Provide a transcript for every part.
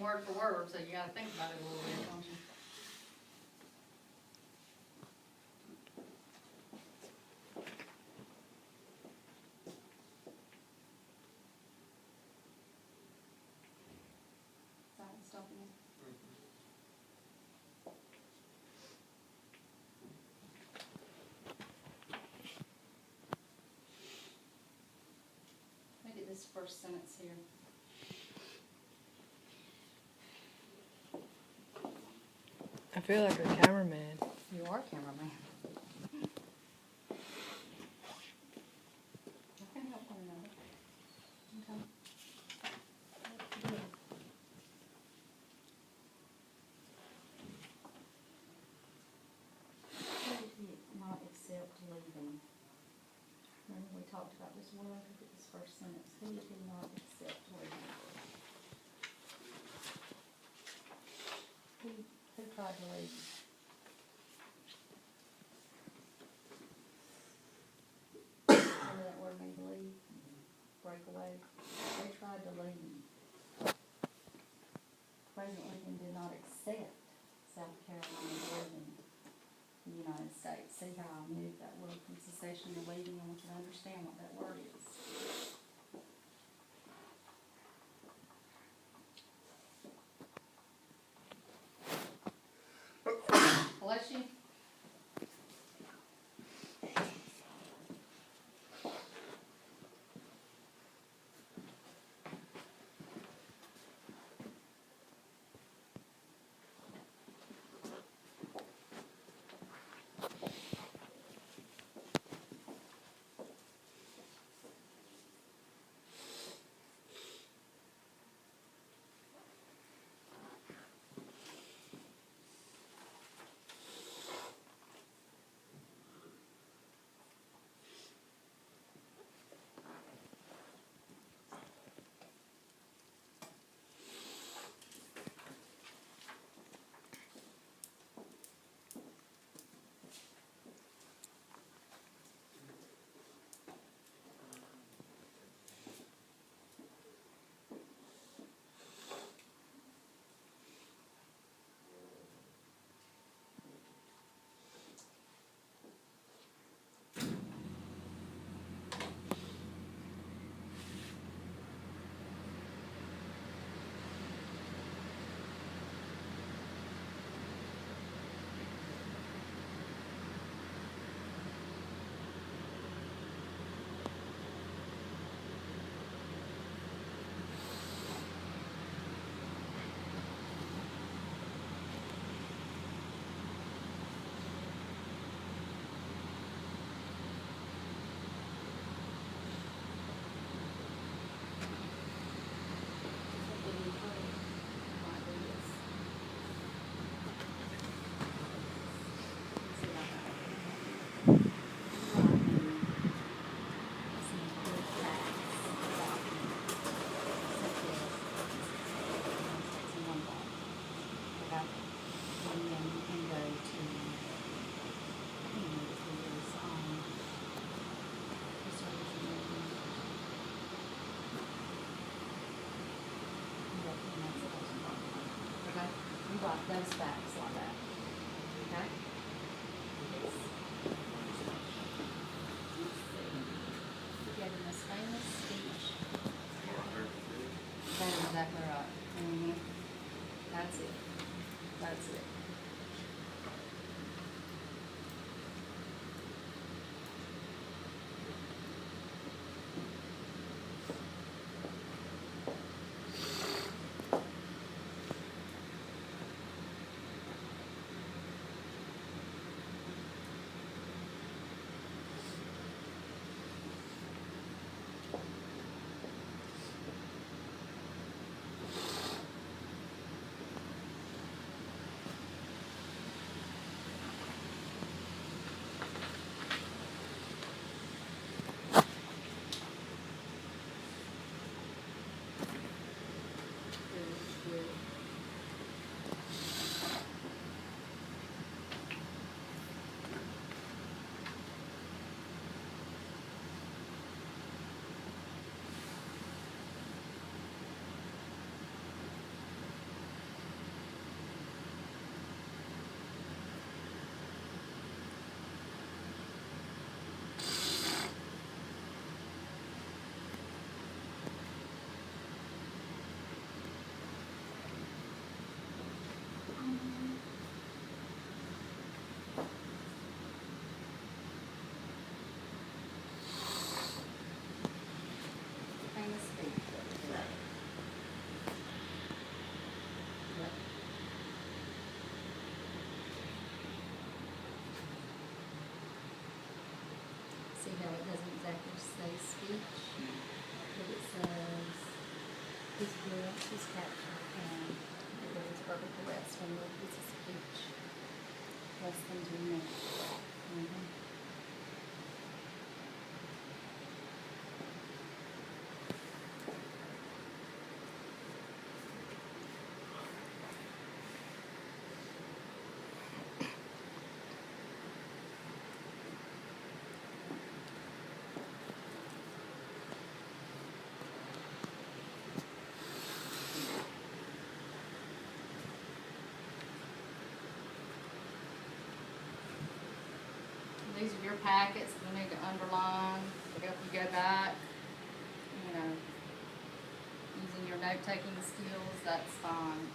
word for word, so you gotta think about it a little bit, don't you? Stopping it. Look at this first sentence here. I feel like a cameraman. You are cameraman. I can help one another. Okay. Who did not accept leaving? Remember we talked about this word, look at this first sentence. Who did not accept leaving? Who tried to leave? Remember that word means leave, break away? They tried to leave. President Lincoln did not accept South Carolina leaving the United States. See how I moved that word from secession to leaving? I want you to understand what that word is. Bless you. Those facts like that. Okay? He gave him this famous speech. That is exactly right. Mm-hmm. That's it. That's it. it doesn't exactly say speech, but it says his guilt, his capture, and his verbal arrest when it's a speech less than 2 minutes. Mm-hmm. These are your packets. You need to underline to help you go back. You know, using your note-taking skills, that's fine.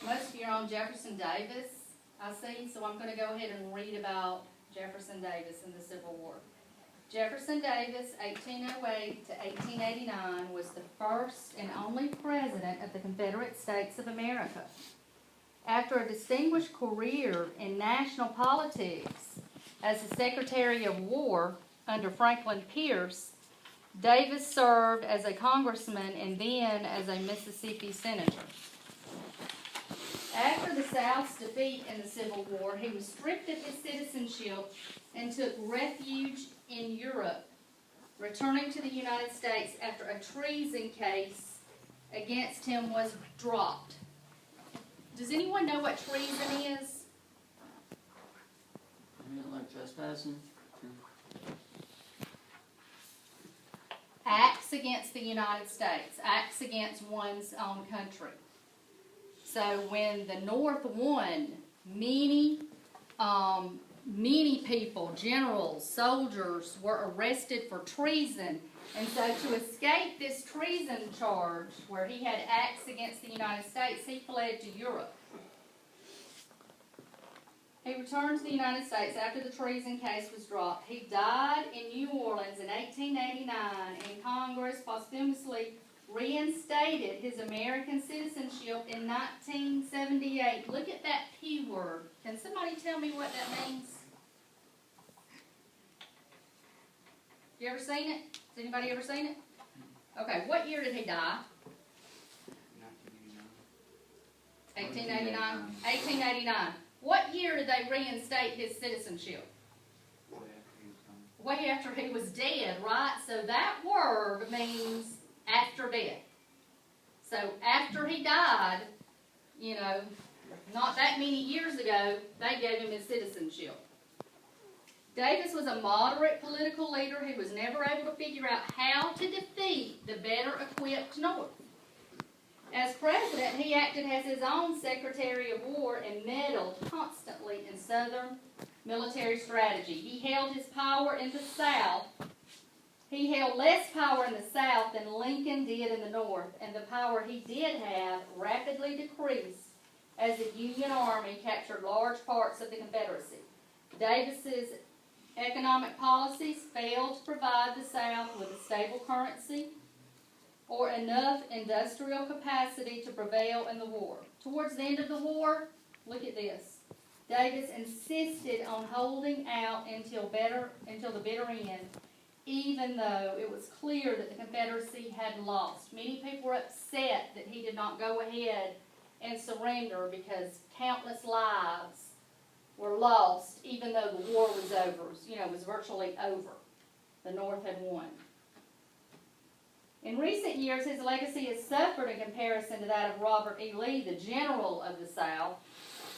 Most of you are on Jefferson Davis, I see, so I'm going to go ahead and read about Jefferson Davis in the Civil War. Jefferson Davis, 1808 to 1889, was the first and only president of the Confederate States of America. After a distinguished career in national politics as the Secretary of War under Franklin Pierce, Davis served as a congressman and then as a Mississippi senator. After the South's defeat in the Civil War, he was stripped of his citizenship and took refuge in Europe, returning to the United States after a treason case against him was dropped. Does anyone know what treason is? I mean, like trespassing? Acts against the United States, acts against one's own country. So when the North won, many people, generals, soldiers, were arrested for treason. And so to escape this treason charge, where he had acts against the United States, he fled to Europe. He returned to the United States after the treason case was dropped. He died in New Orleans in 1889, and Congress posthumously reinstated his American citizenship in 1978. Look at that P word. Can somebody tell me what that means? You ever seen it? Has anybody ever seen it? Okay, what year did he die? 1889. 1889. What year did they reinstate his citizenship? Way after he was dead, right? So that word means after death. So after he died, you know, not that many years ago, they gave him his citizenship. Davis was a moderate political leader who was never able to figure out how to defeat the better equipped North. As president, he acted as his own Secretary of War and meddled constantly in Southern military strategy. He held his power in the South. He held less power in the South than Lincoln did in the North, and the power he did have rapidly decreased as the Union Army captured large parts of the Confederacy. Davis's economic policies failed to provide the South with a stable currency or enough industrial capacity to prevail in the war. Towards the end of the war, look at this. Davis insisted on holding out until the bitter end, even though it was clear that the Confederacy had lost. Many people were upset that he did not go ahead and surrender because countless lives were lost, even though the war was over. You know, it was virtually over. The North had won. In recent years, his legacy has suffered in comparison to that of Robert E. Lee, the general of the South.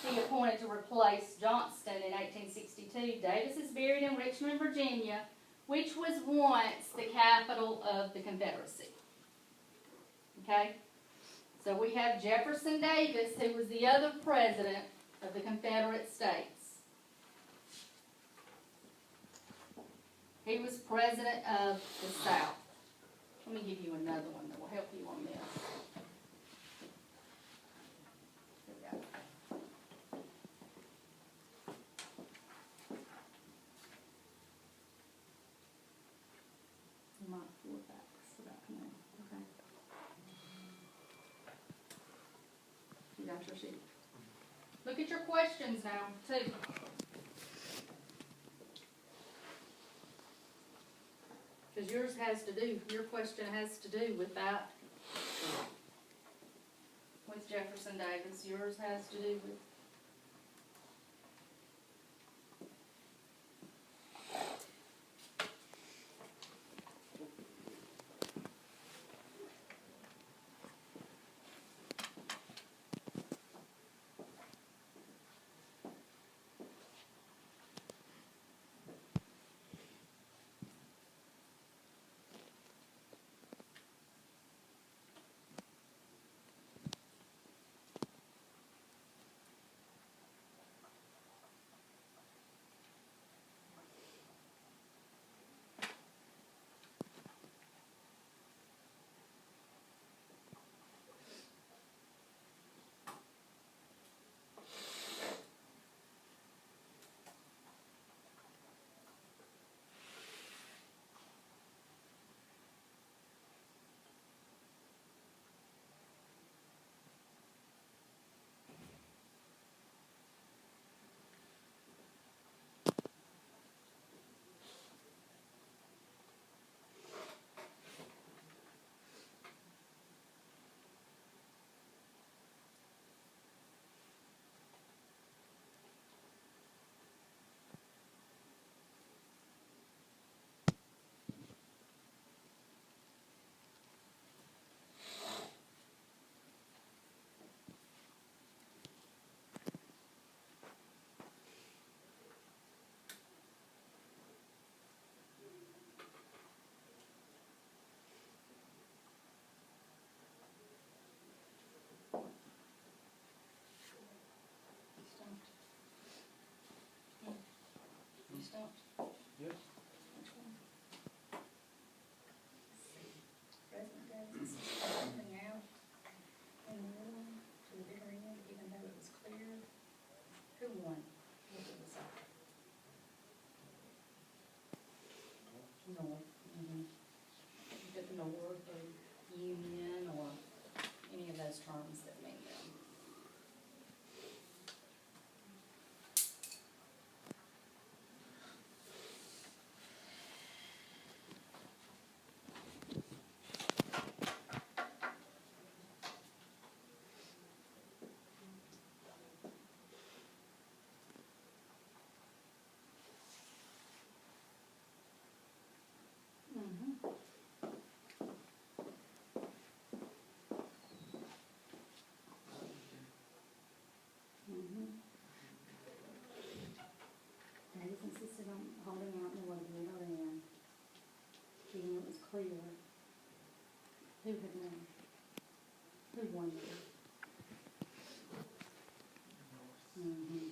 He appointed to replace Johnston in 1862. Davis is buried in Richmond, Virginia, which was once the capital of the Confederacy. Okay? So we have Jefferson Davis, who was the other president of the Confederate States. He was president of the South. Let me give you another one that will help you on this. Here we go. You might flip that without coming in, okay? You got your sheet. Look at your questions now, too. Because yours has to do, your question has to do with that. With Jefferson Davis, yours has to do with. Yes. President Davis something out in the middle to the bitter end, even though it was clear. Who won? What did it say? North. You took North or Union or any of those terms that mean them. Davis insisted on holding out in the bitter end, even though it was clear. Who had won? Who won? Mm-hmm.